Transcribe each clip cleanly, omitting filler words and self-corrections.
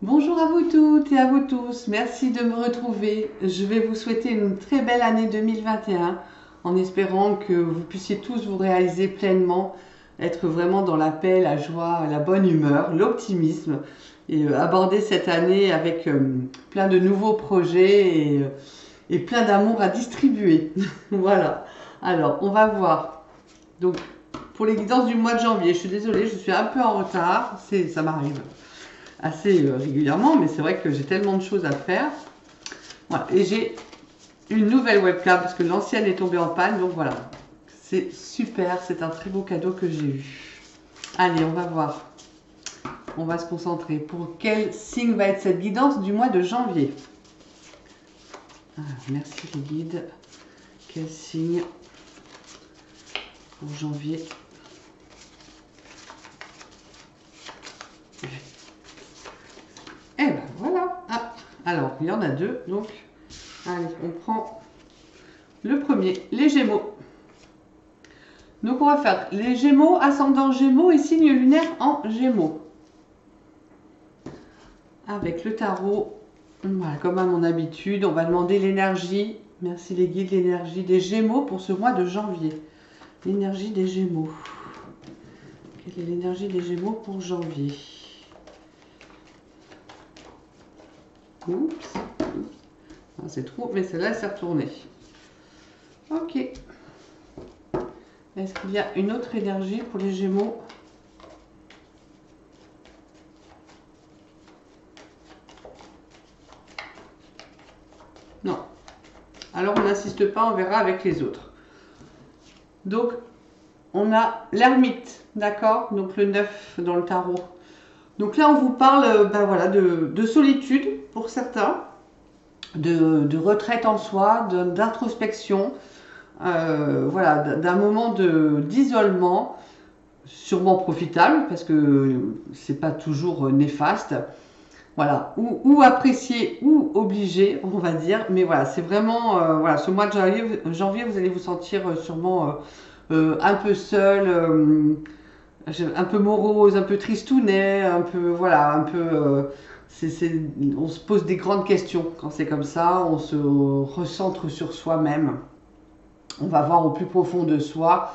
Bonjour à vous toutes et à vous tous, merci de me retrouver. Je vais vous souhaiter une très belle année 2021 en espérant que vous puissiez tous vous réaliser pleinement, être vraiment dans la paix, la joie, la bonne humeur, l'optimisme et aborder cette année avec plein de nouveaux projets et plein d'amour à distribuer. Voilà, alors on va voir. Donc pour les guidances du mois de janvier, je suis désolée, je suis un peu en retard, ça m'arrive assez régulièrement, mais c'est vrai que j'ai tellement de choses à faire. Voilà. Et j'ai une nouvelle webcam parce que l'ancienne est tombée en panne, donc voilà. C'est super, c'est un très beau cadeau que j'ai eu. Allez, on va voir. On va se concentrer. Pour quel signe va être cette guidance du mois de janvier? Merci les guides. Quel signe pour janvier? Eh ben voilà. Alors, il y en a deux, donc allez, on prend le premier, les Gémeaux. Donc on va faire les Gémeaux, ascendant Gémeaux et signe lunaire en Gémeaux. Avec le tarot, voilà, comme à mon habitude, on va demander l'énergie, merci les guides, l'énergie des Gémeaux pour ce mois de janvier. L'énergie des Gémeaux. Quelle est l'énergie des Gémeaux pour janvier? Oups, c'est trop, mais celle-là, s'est retournée. Ok. Est-ce qu'il y a une autre énergie pour les Gémeaux? Non. Alors on n'insiste pas, on verra avec les autres. Donc on a l'ermite, d'accord? Donc le 9 dans le tarot. Donc là on vous parle voilà, de solitude pour certains, de retraite en soi, d'introspection, voilà, d'un moment d'isolement, sûrement profitable parce que c'est pas toujours néfaste. Voilà, ou apprécié ou obligé, on va dire. Mais voilà, c'est vraiment, voilà, ce mois de janvier, vous allez vous sentir sûrement un peu seul, un peu morose, un peu tristounet, un peu, voilà, un peu. On se pose des grandes questions quand c'est comme ça, on se recentre sur soi-même. On va voir au plus profond de soi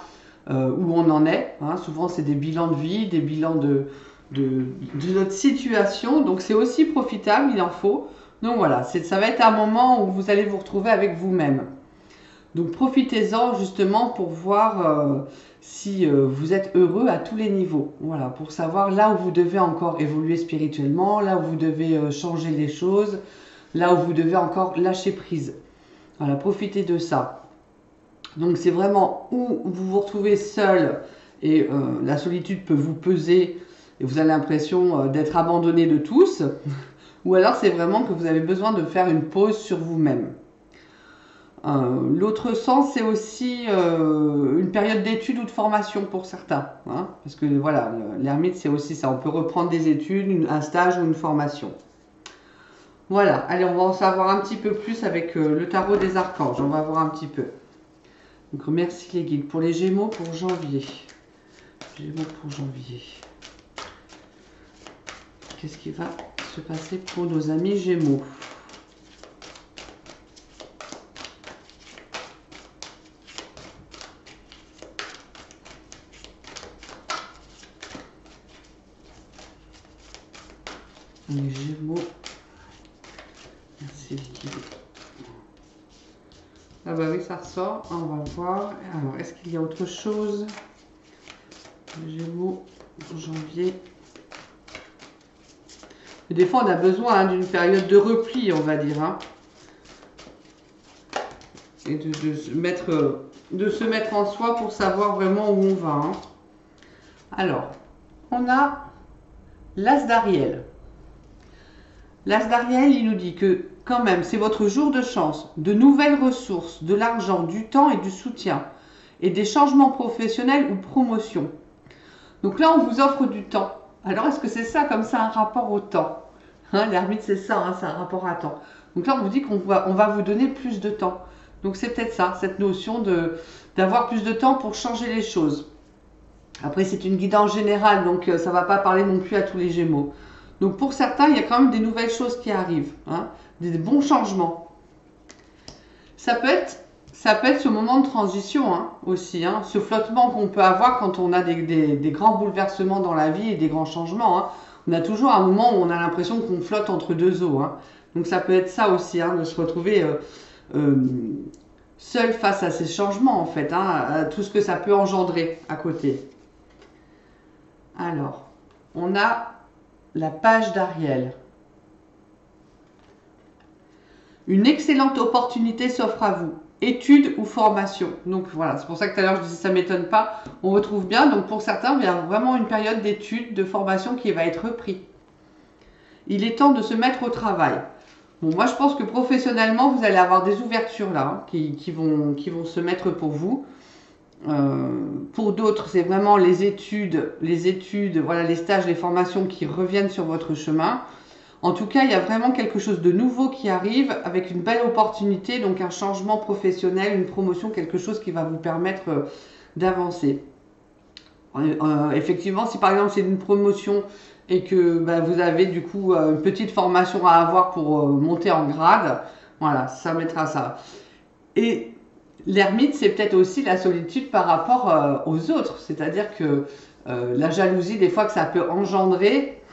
où on en est. Hein. Souvent, c'est des bilans de vie, des bilans de notre situation. Donc, c'est aussi profitable, il en faut. Donc, voilà, ça va être un moment où vous allez vous retrouver avec vous-même. Donc, profitez-en justement pour voir si vous êtes heureux à tous les niveaux. Voilà, pour savoir là où vous devez encore évoluer spirituellement, là où vous devez changer les choses, là où vous devez encore lâcher prise. Voilà, profitez de ça. Donc c'est vraiment où vous vous retrouvez seul et la solitude peut vous peser et vous avez l'impression d'être abandonné de tous, ou alors c'est vraiment que vous avez besoin de faire une pause sur vous-même. L'autre sens, c'est aussi une période d'études ou de formation pour certains. Hein, parce que voilà, l'ermite, c'est aussi ça. On peut reprendre des études, un stage ou une formation. Voilà, allez, on va en savoir un petit peu plus avec le tarot des archanges. On va voir un petit peu. Donc merci les guides. Pour les Gémeaux pour janvier. Gémeaux pour janvier. Qu'est-ce qui va se passer pour nos amis Gémeaux? Les Gémeaux. Merci les guides. Ah bah oui, ça ressort. On va voir. Alors, est-ce qu'il y a autre chose? Les Gémeaux pour janvier. Et des fois, on a besoin d'une période de repli, on va dire. Hein, et de se mettre en soi pour savoir vraiment où on va. Hein. Alors, on a l'As d'Ariel. L'As d'Ariel, il nous dit que quand même, c'est votre jour de chance, de nouvelles ressources, de l'argent, du temps et du soutien, et des changements professionnels ou promotions. Donc là, on vous offre du temps. Alors, est-ce que c'est ça, comme ça, un rapport au temps? Hein, l'ermite, c'est ça, hein, c'est un rapport à temps. Donc là, on vous dit qu'on va vous donner plus de temps. Donc c'est peut-être ça, cette notion d'avoir plus de temps pour changer les choses. Après, c'est une guidance générale, donc ça ne va pas parler non plus à tous les Gémeaux. Donc pour certains, il y a quand même des nouvelles choses qui arrivent, hein, des bons changements. Ça peut être ce moment de transition hein, aussi, hein, ce flottement qu'on peut avoir quand on a des grands bouleversements dans la vie et des grands changements. Hein. On a toujours un moment où on a l'impression qu'on flotte entre deux eaux. Hein. Donc ça peut être ça aussi, hein, de se retrouver seul face à ces changements en fait, hein, à tout ce que ça peut engendrer à côté. Alors, on a la page d'Ariel. Une excellente opportunité s'offre à vous. Études ou formation. Donc voilà, c'est pour ça que tout à l'heure je disais ça ne m'étonne pas. On retrouve bien. Donc pour certains, il y a vraiment une période d'études, de formation qui va être reprise. Il est temps de se mettre au travail. Bon, moi je pense que professionnellement, vous allez avoir des ouvertures là hein, qui vont se mettre pour vous. Pour d'autres, c'est vraiment les études, voilà, les stages, les formations qui reviennent sur votre chemin. En tout cas, il y a vraiment quelque chose de nouveau qui arrive avec une belle opportunité, donc un changement professionnel, une promotion, quelque chose qui va vous permettre d'avancer. Effectivement, si par exemple c'est une promotion et que vous avez du coup une petite formation à avoir pour monter en grade, voilà, ça mettra ça. Et l'ermite, c'est peut-être aussi la solitude par rapport aux autres, c'est-à-dire que la jalousie, des fois que ça peut engendrer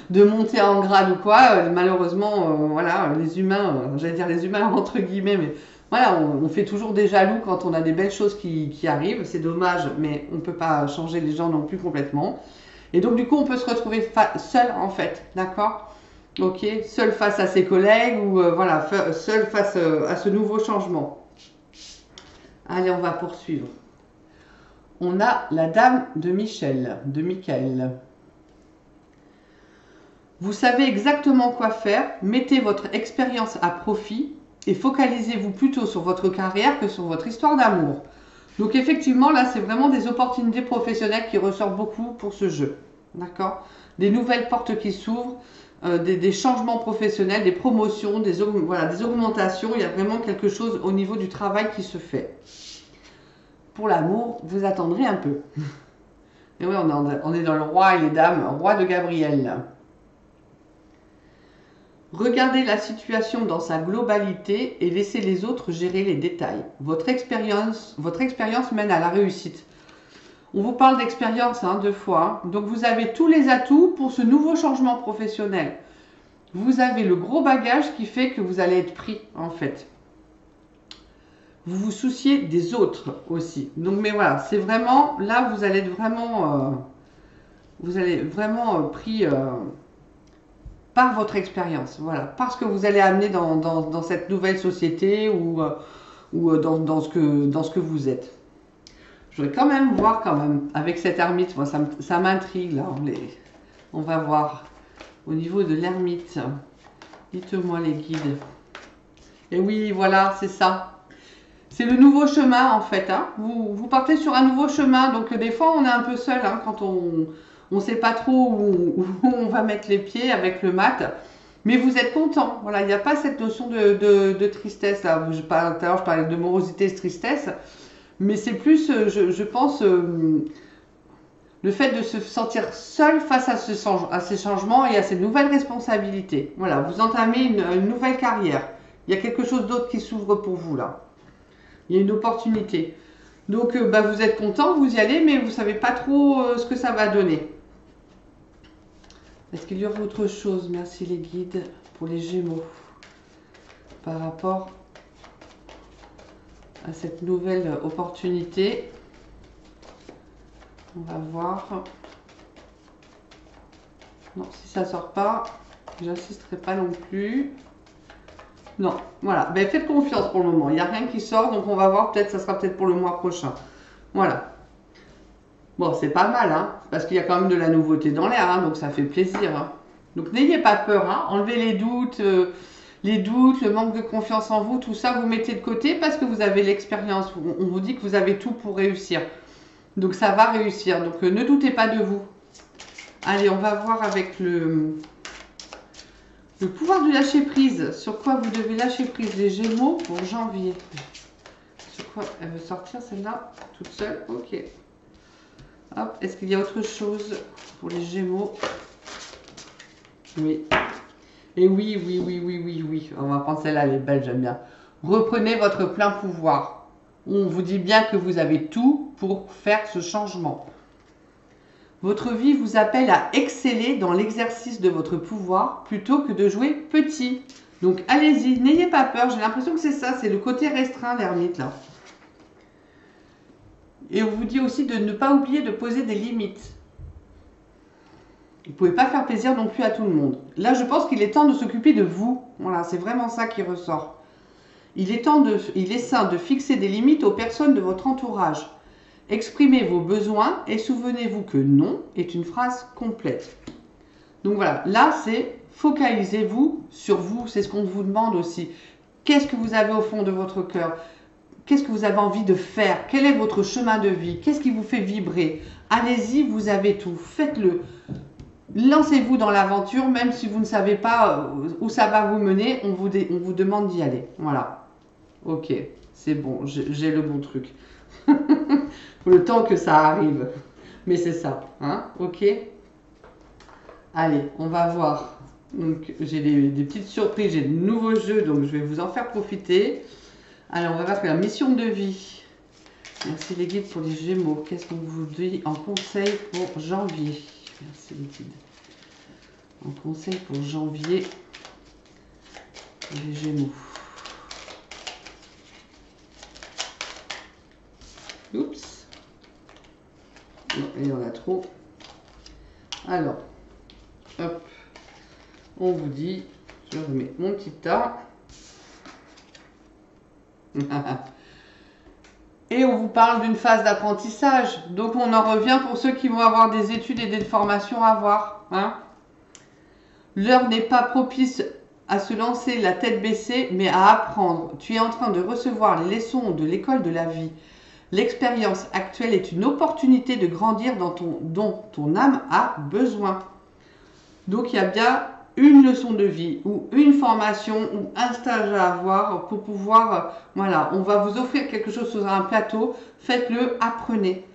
de monter en grade ou quoi, malheureusement, voilà, les humains, j'allais dire les humains entre guillemets, mais voilà, on fait toujours des jaloux quand on a des belles choses qui arrivent, c'est dommage, mais on ne peut pas changer les gens non plus complètement. Et donc du coup, on peut se retrouver seul en fait, d'accord? Ok, seul face à ses collègues ou voilà, seul face à ce nouveau changement. Allez, on va poursuivre. On a la dame de Michael. Vous savez exactement quoi faire, mettez votre expérience à profit et focalisez-vous plutôt sur votre carrière que sur votre histoire d'amour. Donc effectivement, là, c'est vraiment des opportunités professionnelles qui ressortent beaucoup pour ce jeu. D'accord? Des nouvelles portes qui s'ouvrent, des changements professionnels, des promotions, des augmentations. Il y a vraiment quelque chose au niveau du travail qui se fait. Pour l'amour, vous attendrez un peu. Et oui, on est dans le roi et les dames, roi de Gabriel. Regardez la situation dans sa globalité et laissez les autres gérer les détails. Votre expérience mène à la réussite. On vous parle d'expérience hein, 2 fois. Hein. Donc vous avez tous les atouts pour ce nouveau changement professionnel. Vous avez le gros bagage qui fait que vous allez être pris en fait. Vous vous souciez des autres aussi. Donc mais voilà, c'est vraiment, là vous allez être vraiment, pris par votre expérience. Voilà, parce que vous allez amener dans cette nouvelle société ou dans ce que vous êtes. Je voudrais quand même voir avec cette ermite, moi ça m'intrigue là. On va voir au niveau de l'ermite. Dites-moi les guides. Et oui, voilà, c'est ça. C'est le nouveau chemin en fait. Hein. Vous partez sur un nouveau chemin, donc des fois on est un peu seul hein, quand on ne sait pas trop où on va mettre les pieds avec le mat. Mais vous êtes content. Voilà, il n'y a pas cette notion de tristesse là. Tout à l'heure je parlais de morosité, de tristesse. Mais c'est plus, je pense, le fait de se sentir seul face à ces changements et à ces nouvelles responsabilités. Voilà, vous entamez une nouvelle carrière. Il y a quelque chose d'autre qui s'ouvre pour vous là. Il y a une opportunité. Donc, vous êtes content, vous y allez, mais vous ne savez pas trop ce que ça va donner. Est-ce qu'il y aura autre chose? Merci les guides pour les Gémeaux. Par rapport à cette nouvelle opportunité. On va voir. Non, si ça ne sort pas, j'insisterai pas non plus. Non, voilà. Ben, faites confiance pour le moment. Il n'y a rien qui sort, donc on va voir. Peut-être, ça sera peut-être pour le mois prochain. Voilà. Bon, c'est pas mal, hein, parce qu'il y a quand même de la nouveauté dans l'air, hein, donc ça fait plaisir. Hein. Donc n'ayez pas peur, hein, enlevez les doutes, le manque de confiance en vous, tout ça, vous mettez de côté parce que vous avez l'expérience. On vous dit que vous avez tout pour réussir. Donc ça va réussir. Donc ne doutez pas de vous. Allez, on va voir avec le pouvoir du lâcher prise. Sur quoi vous devez lâcher prise les Gémeaux pour janvier. Sur quoi elle veut sortir celle-là toute seule? Ok. Hop, est-ce qu'il y a autre chose pour les Gémeaux? Oui. Et oui, oui, oui, oui, oui, oui. On va prendre celle-là, elle est belle, j'aime bien. Reprenez votre plein pouvoir. On vous dit bien que vous avez tout pour faire ce changement. Votre vie vous appelle à exceller dans l'exercice de votre pouvoir plutôt que de jouer petit. Donc allez-y, n'ayez pas peur. J'ai l'impression que c'est ça, c'est le côté restreint, l'ermite là. Et on vous dit aussi de ne pas oublier de poser des limites. Vous ne pouvez pas faire plaisir non plus à tout le monde. Là, je pense qu'il est temps de s'occuper de vous. Voilà, c'est vraiment ça qui ressort. Il est sain de fixer des limites aux personnes de votre entourage. Exprimez vos besoins et souvenez-vous que non est une phrase complète. Donc voilà, là c'est focalisez-vous sur vous, c'est ce qu'on vous demande aussi. Qu'est-ce que vous avez au fond de votre cœur? Qu'est-ce que vous avez envie de faire? Quel est votre chemin de vie? Qu'est-ce qui vous fait vibrer? Allez-y, vous avez tout, faites-le. Lancez-vous dans l'aventure, même si vous ne savez pas où ça va vous mener, on vous demande d'y aller. Voilà. Ok, c'est bon, j'ai le bon truc. Pour le temps que ça arrive. Mais c'est ça, hein, ok. Allez, on va voir. Donc, j'ai des petites surprises, j'ai de nouveaux jeux, donc je vais vous en faire profiter. Alors, on va voir la mission de vie. Merci les guides pour les Gémeaux. Qu'est-ce qu'on vous dit en conseil pour janvier? Merci les guides. En conseil pour janvier, les Gémeaux. Oups. Non, il y en a trop. Alors, hop. On vous dit, je remets mon petit tas. Et on vous parle d'une phase d'apprentissage. Donc on en revient pour ceux qui vont avoir des études et des formations à voir. Hein. L'heure n'est pas propice à se lancer la tête baissée, mais à apprendre. Tu es en train de recevoir les leçons de l'école de la vie. L'expérience actuelle est une opportunité de grandir dont ton âme a besoin. Donc il y a bien une leçon de vie ou une formation ou un stage à avoir pour pouvoir, voilà, on va vous offrir quelque chose sur un plateau, faites-le, apprenez,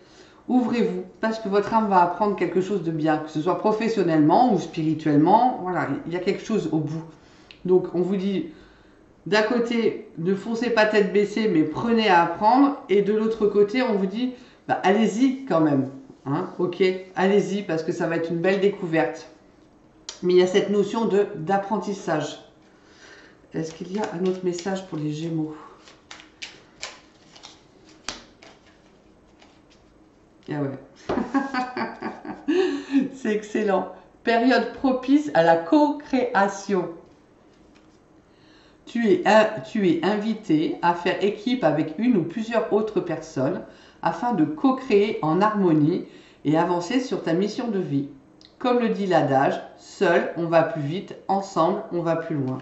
ouvrez-vous, parce que votre âme va apprendre quelque chose de bien, que ce soit professionnellement ou spirituellement, voilà, il y a quelque chose au bout. Donc on vous dit, d'un côté, ne foncez pas tête baissée, mais prenez à apprendre, et de l'autre côté, on vous dit, bah, allez-y quand même, hein, ok, allez-y, parce que ça va être une belle découverte. Mais il y a cette notion d'apprentissage. Est-ce qu'il y a un autre message pour les Gémeaux? Ah ouais. C'est excellent. Période propice à la co-création. Tu es invité à faire équipe avec une ou plusieurs autres personnes afin de co-créer en harmonie et avancer sur ta mission de vie. Comme le dit l'adage, seul on va plus vite, ensemble on va plus loin.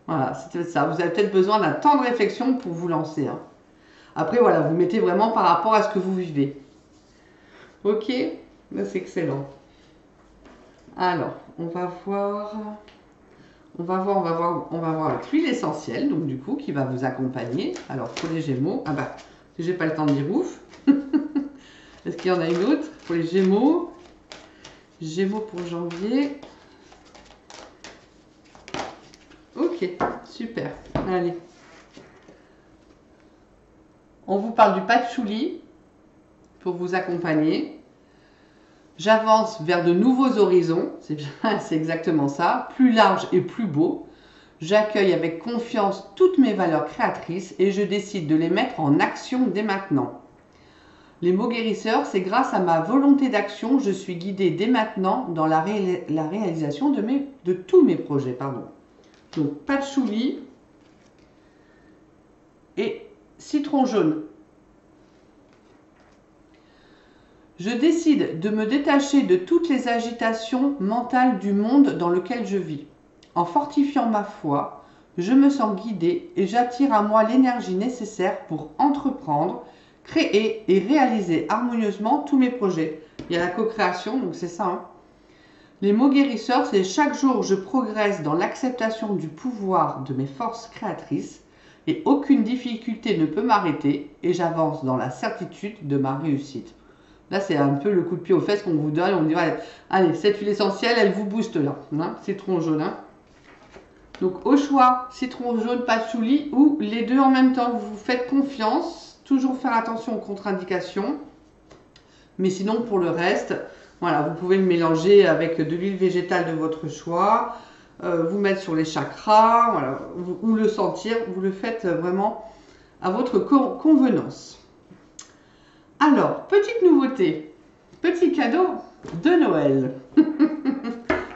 Voilà, c'est ça. Vous avez peut-être besoin d'un temps de réflexion pour vous lancer. Hein. Après, voilà, vous mettez vraiment par rapport à ce que vous vivez. Ok, c'est excellent. Alors, on va voir avec l'huile essentielle, donc du coup, qui va vous accompagner. Alors, pour les Gémeaux, ah bah, j'ai pas le temps de dire ouf. Est-ce qu'il y en a une autre pour les Gémeaux? Gémeaux pour janvier. Ok, super. Allez. On vous parle du patchouli pour vous accompagner. J'avance vers de nouveaux horizons. C'est exactement ça. Plus large et plus beau. J'accueille avec confiance toutes mes valeurs créatrices et je décide de les mettre en action dès maintenant. Les mots guérisseurs, c'est grâce à ma volonté d'action, je suis guidée dès maintenant dans la réalisation de tous mes projets. Donc, patchouli et citron jaune. Je décide de me détacher de toutes les agitations mentales du monde dans lequel je vis. En fortifiant ma foi, je me sens guidée et j'attire à moi l'énergie nécessaire pour entreprendre, créer et réaliser harmonieusement tous mes projets. Il y a la co-création, donc c'est ça. Hein. Les mots guérisseurs, c'est chaque jour je progresse dans l'acceptation du pouvoir de mes forces créatrices et aucune difficulté ne peut m'arrêter et j'avance dans la certitude de ma réussite. Là, c'est un peu le coup de pied aux fesses qu'on vous donne. On dit, allez, cette huile essentielle, elle vous booste là. Hein, citron jaune. Hein. Donc, au choix, citron jaune, patchouli ou les deux en même temps. Vous vous faites confiance. Toujours faire attention aux contre-indications. Mais sinon, pour le reste, voilà, vous pouvez le mélanger avec de l'huile végétale de votre choix. Vous mettre sur les chakras, voilà, ou le sentir. Vous le faites vraiment à votre convenance. Alors, petite nouveauté, petit cadeau de Noël.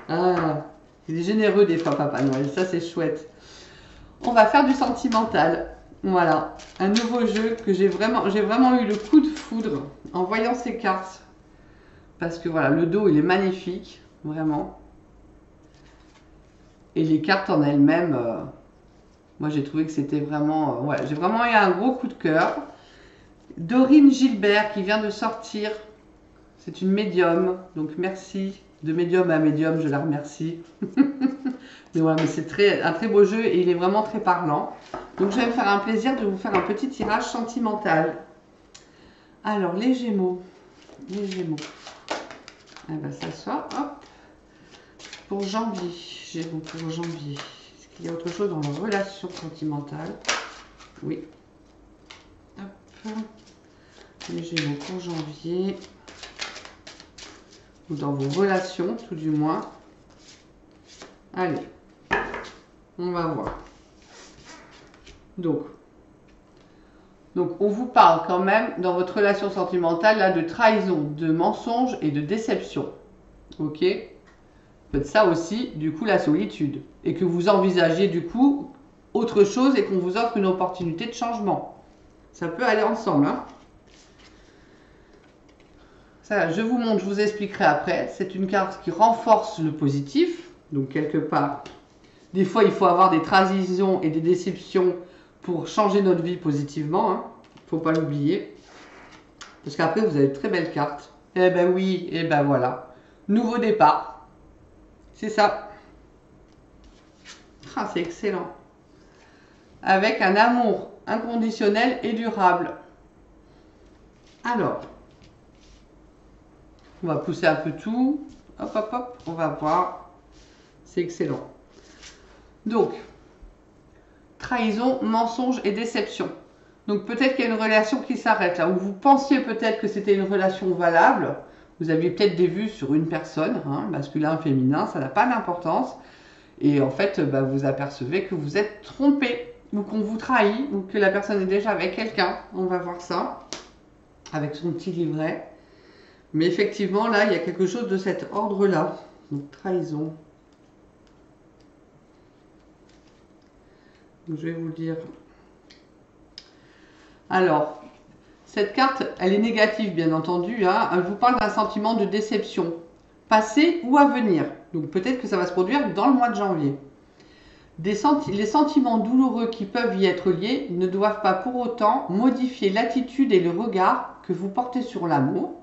Ah, il est généreux des fois, Papa Noël, ça c'est chouette. On va faire du sentimental. Voilà, un nouveau jeu que j'ai vraiment eu le coup de foudre en voyant ces cartes. Parce que voilà, le dos il est magnifique, vraiment. Et les cartes en elles-mêmes, moi j'ai trouvé que c'était vraiment... ouais, j'ai vraiment eu un gros coup de cœur. Dorine Gilbert qui vient de sortir. C'est une médium, donc merci. De médium à médium, je la remercie. Mais voilà, mais c'est un très beau jeu et il est vraiment très parlant. Donc je vais me faire un plaisir de vous faire un petit tirage sentimental. Alors, les Gémeaux. Les Gémeaux. Elle va s'asseoir, hop. Pour janvier. Gémeaux pour janvier. Est-ce qu'il y a autre chose dans la relation sentimentale? Oui. Hop. Les Gémeaux pour janvier. Ou dans vos relations, tout du moins. Allez. On va voir. Donc, on vous parle quand même dans votre relation sentimentale là de trahison, de mensonge et de déception. Ok? Peut-être ça aussi, du coup, la solitude. Et que vous envisagiez du coup autre chose et qu'on vous offre une opportunité de changement. Ça peut aller ensemble. Hein? Ça, je vous montre, je vous expliquerai après. C'est une carte qui renforce le positif. Donc quelque part, des fois il faut avoir des transitions et des déceptions pour changer notre vie positivement. Hein. Faut pas l'oublier. Parce qu'après vous avez de très belles cartes. Eh ben oui, et ben voilà. Nouveau départ. C'est ça. Ah, c'est excellent. Avec un amour inconditionnel et durable. Alors, on va pousser un peu tout. Hop, hop, hop. On va voir. C'est excellent. Donc, trahison, mensonge et déception. Donc peut-être qu'il y a une relation qui s'arrête là, où vous pensiez peut-être que c'était une relation valable. Vous aviez peut-être des vues sur une personne, hein, masculin, féminin, ça n'a pas d'importance. Et en fait, vous apercevez que vous êtes trompé, ou qu'on vous trahit, ou que la personne est déjà avec quelqu'un. On va voir ça, avec son petit livret. Mais effectivement, là, il y a quelque chose de cet ordre-là. Donc, trahison. Donc, je vais vous le dire. Alors, cette carte, elle est négative, bien entendu. Hein. Elle vous parle d'un sentiment de déception, passé ou à venir. Donc, peut-être que ça va se produire dans le mois de janvier. Les sentiments douloureux qui peuvent y être liés ne doivent pas pour autant modifier l'attitude et le regard que vous portez sur l'amour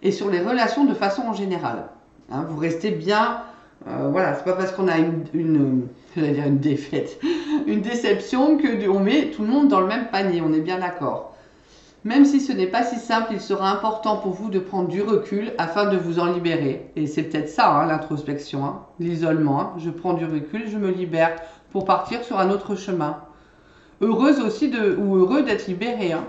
et sur les relations de façon générale. Hein, vous restez bien, voilà, c'est pas parce qu'on a une défaite, une déception que on met tout le monde dans le même panier, on est bien d'accord. Même si ce n'est pas si simple, il sera important pour vous de prendre du recul afin de vous en libérer. Et c'est peut-être ça, hein, l'introspection, hein, l'isolement. Hein. Je prends du recul, je me libère pour partir sur un autre chemin. Heureuse aussi ou heureux d'être libéré. Hein.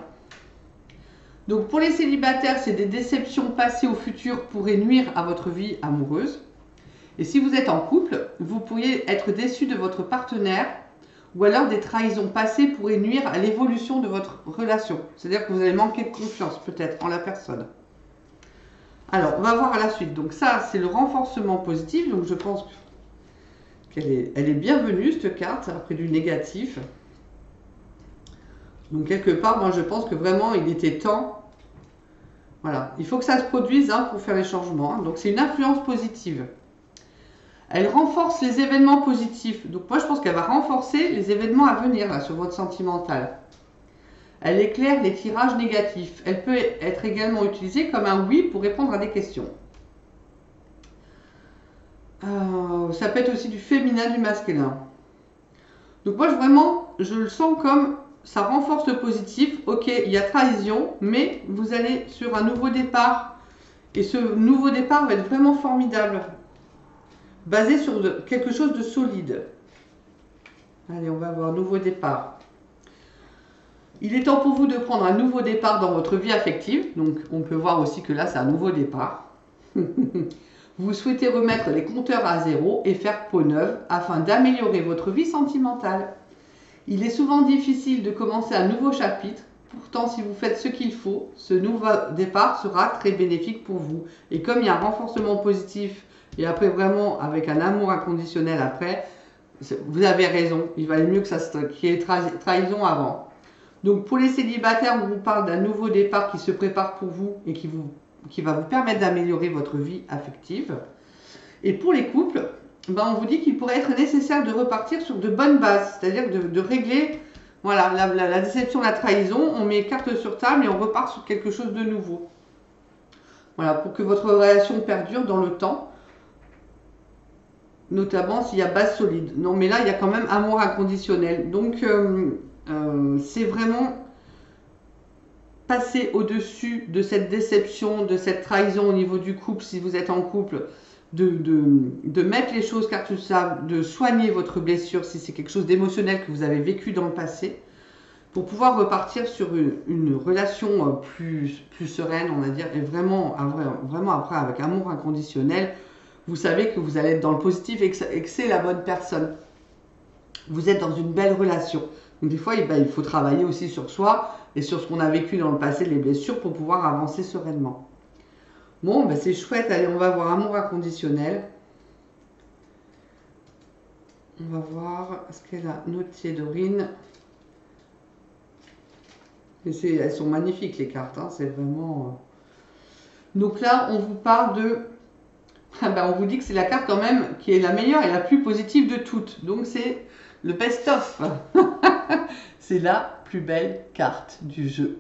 Donc pour les célibataires, c'est des déceptions passées au futur pourraient nuire à votre vie amoureuse. Et si vous êtes en couple, vous pourriez être déçu de votre partenaire ou alors des trahisons passées pourraient nuire à l'évolution de votre relation. C'est-à-dire que vous allez manquer de confiance peut-être en la personne. Alors, on va voir à la suite. Donc ça, c'est le renforcement positif. Donc je pense qu'elle est bienvenue, cette carte, après du négatif. Donc quelque part, moi je pense que vraiment il était temps. Voilà, il faut que ça se produise hein, pour faire les changements. Donc c'est une influence positive. Elle renforce les événements positifs. Donc moi je pense qu'elle va renforcer les événements à venir là, sur votre sentimental. Elle éclaire les tirages négatifs. Elle peut être également utilisée comme un oui pour répondre à des questions. Ça peut être aussi du féminin, du masculin. Donc moi vraiment, je le sens comme ça renforce le positif. Ok, il y a trahison, mais vous allez sur un nouveau départ. Et ce nouveau départ va être vraiment formidable. Basé sur quelque chose de solide. Allez, on va voir nouveau départ. Il est temps pour vous de prendre un nouveau départ dans votre vie affective. Donc, on peut voir aussi que là, c'est un nouveau départ. Vous souhaitez remettre les compteurs à zéro et faire peau neuve afin d'améliorer votre vie sentimentale. Il est souvent difficile de commencer un nouveau chapitre. Pourtant, si vous faites ce qu'il faut, ce nouveau départ sera très bénéfique pour vous. Et comme il y a un renforcement positif, et après vraiment avec un amour inconditionnel après, vous avez raison. Il valait mieux que ça qu'il y ait trahison avant. Donc pour les célibataires, on vous parle d'un nouveau départ qui se prépare pour vous et qui va vous permettre d'améliorer votre vie affective. Et pour les couples, ben on vous dit qu'il pourrait être nécessaire de repartir sur de bonnes bases, c'est-à-dire de régler voilà, la déception, la trahison, on met carte sur table et on repart sur quelque chose de nouveau. Voilà, pour que votre relation perdure dans le temps, notamment s'il y a base solide. Non, mais là, il y a quand même amour inconditionnel. Donc, c'est vraiment passer au-dessus de cette déception, de cette trahison au niveau du couple, si vous êtes en couple, de mettre les choses carte sur table, de soigner votre blessure si c'est quelque chose d'émotionnel que vous avez vécu dans le passé, pour pouvoir repartir sur une relation plus sereine, on va dire, et vraiment après avec amour inconditionnel. Vous savez que vous allez être dans le positif et que c'est la bonne personne. Vous êtes dans une belle relation. Donc des fois, il faut travailler aussi sur soi et sur ce qu'on a vécu dans le passé, les blessures, pour pouvoir avancer sereinement. Bon, ben c'est chouette. Allez, on va voir amour inconditionnel. On va voir ce qu'elle a noté, Dorine. Elles sont magnifiques, les cartes. Hein, c'est vraiment... Donc là, on vous parle de... Ben, on vous dit que c'est la carte quand même qui est la meilleure et la plus positive de toutes. Donc c'est le best-of. C'est la plus belle carte du jeu.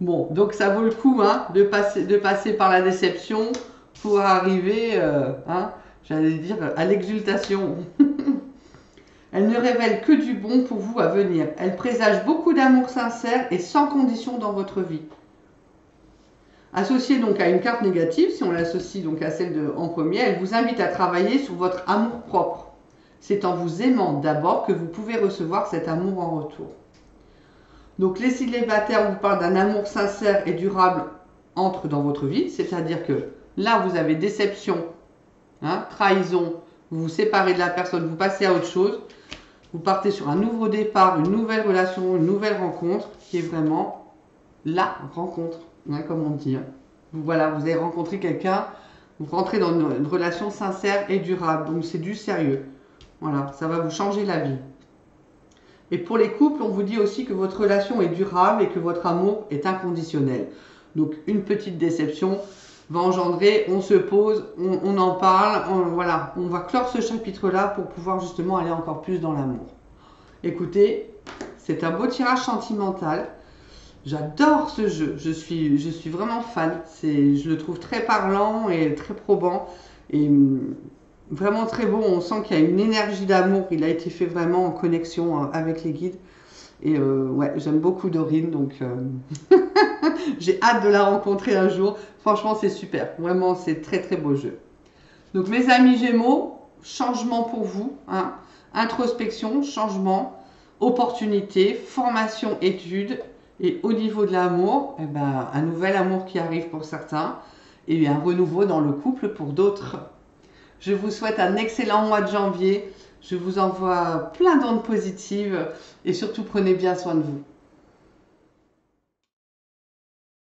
Bon, donc ça vaut le coup hein, de passer par la déception pour arriver, j'allais dire, à l'exultation. Elle ne révèle que du bon pour vous à venir. Elle présage beaucoup d'amour sincère et sans condition dans votre vie. Associée donc à une carte négative, si on l'associe donc à celle en premier, elle vous invite à travailler sur votre amour propre. C'est en vous aimant d'abord que vous pouvez recevoir cet amour en retour. Donc les célibataires, on vous parle d'un amour sincère et durable entre dans votre vie, c'est-à-dire que là vous avez déception, trahison, vous vous séparez de la personne, vous passez à autre chose, vous partez sur un nouveau départ, une nouvelle relation, une nouvelle rencontre qui est vraiment la rencontre, comme on dit. Voilà, vous avez rencontré quelqu'un, vous rentrez dans une relation sincère et durable, donc c'est du sérieux. Voilà, ça va vous changer la vie. Et pour les couples, on vous dit aussi que votre relation est durable et que votre amour est inconditionnel. Donc une petite déception va engendrer, on se pose, on en parle, voilà, on va clore ce chapitre-là pour pouvoir justement aller encore plus dans l'amour. Écoutez, c'est un beau tirage sentimental. J'adore ce jeu, je suis vraiment fan. Je le trouve très parlant et très probant. Et vraiment très beau, on sent qu'il y a une énergie d'amour, il a été fait vraiment en connexion avec les guides. Et ouais, j'aime beaucoup Dorine, donc j'ai hâte de la rencontrer un jour. Franchement, c'est super, vraiment, c'est très très beau jeu. Donc mes amis Gémeaux, changement pour vous, introspection, changement, opportunité, formation, études. Et au niveau de l'amour, un nouvel amour qui arrive pour certains et un renouveau dans le couple pour d'autres. Je vous souhaite un excellent mois de janvier. Je vous envoie plein d'ondes positives et surtout prenez bien soin de vous.